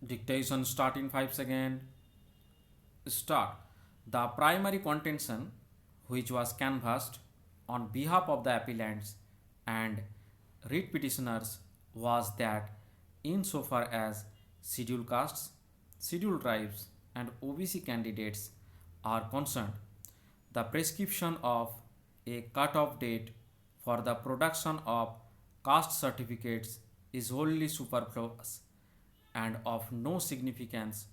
Dictation start in 5 seconds. Start. The primary contention, which was canvassed on behalf of the appellants and writ petitioners, was that insofar as scheduled castes, scheduled tribes, and OBC candidates are concerned, the prescription of a cut-off date for the production of caste certificates is wholly superfluous and of no significance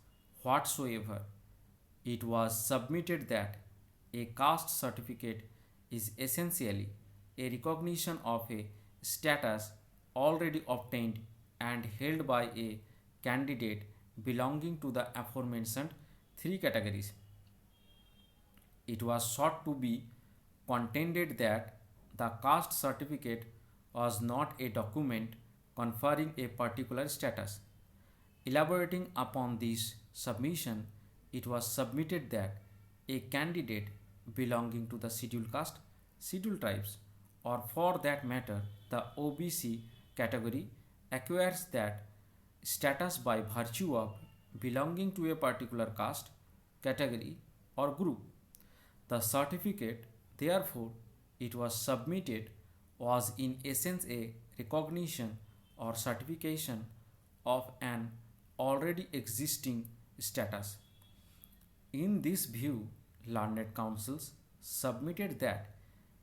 whatsoever. It was submitted that a caste certificate is essentially a recognition of a status already obtained and held by a candidate belonging to the aforementioned three categories. It was sought to be contended that the caste certificate was not a document conferring a particular status. Elaborating upon this submission, it was submitted that a candidate belonging to the scheduled caste, scheduled tribes, or for that matter the OBC category acquires that status by virtue of belonging to a particular caste, category, or group. The certificate, therefore, it was submitted was in essence a recognition or certification of an already existing status. In this view, learned counsels submitted that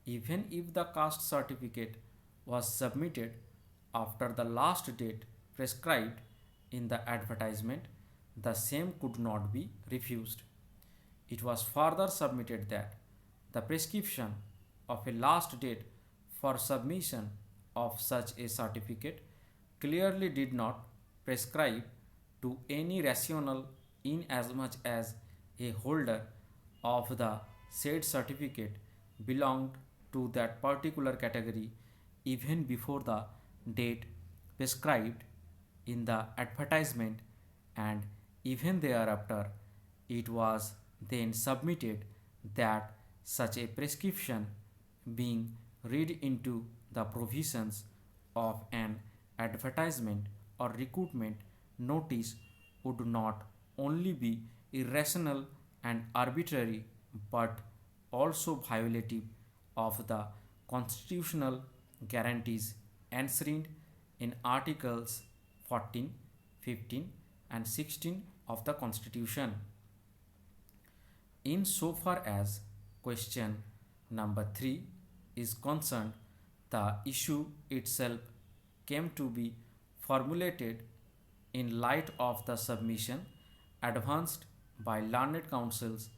even if the caste certificate was submitted after the last date prescribed in the advertisement, the same could not be refused. It was further submitted that the prescription of a last date for submission of such a certificate clearly did not prescribe to any rationale inasmuch as a holder of the said certificate belonged to that particular category even before the date prescribed in the advertisement, and even thereafter it was then submitted that such a prescription being read into the provisions of an advertisement or recruitment notice would not only be irrational and arbitrary but also violative of the constitutional guarantees enshrined in Articles 14, 15, and 16 of the Constitution. In so far as question number 3 is concerned, the issue itself came to be formulated in light of the submission advanced by learned counsels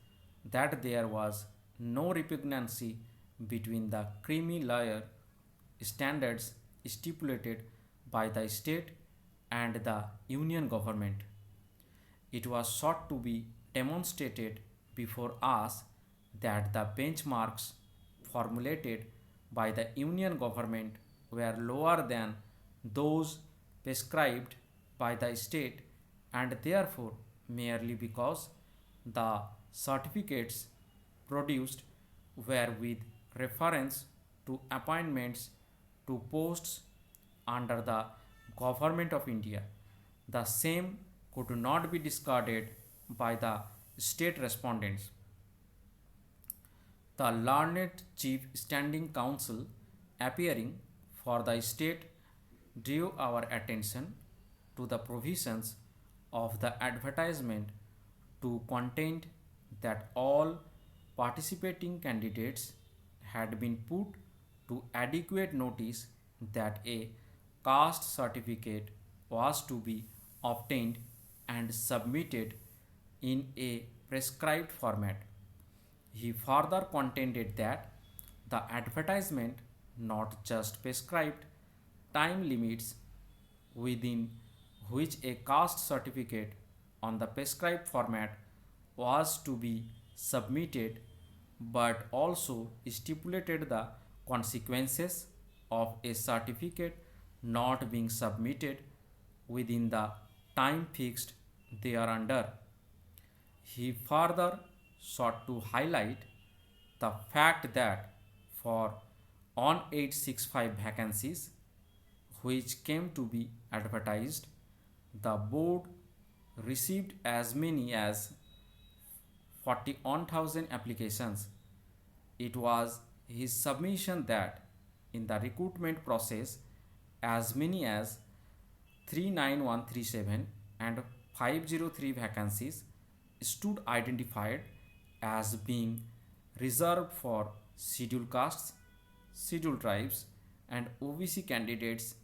that there was no repugnancy between the creamy layer standards stipulated by the state and the union government. It was sought to be demonstrated before us that the benchmarks formulated by the union government were lower than those prescribed by the state, and therefore merely because the certificates produced were with reference to appointments to posts under the government of India, the same could not be discarded by the state respondents. The learned chief standing counsel appearing for the state drew our attention to the provisions of the advertisement to contend that all participating candidates had been put to adequate notice that a caste certificate was to be obtained and submitted in a prescribed format. He further contended that the advertisement not just prescribed time limits within which a caste certificate on the prescribed format was to be submitted, but also stipulated the consequences of a certificate not being submitted within the time fixed thereunder. He further sought to highlight the fact that for on 865 vacancies which came to be advertised, the board received as many as 41,000 applications. It was his submission that in the recruitment process, as many as 39137 and 503 vacancies stood identified as being reserved for scheduled castes, scheduled tribes, and OBC candidates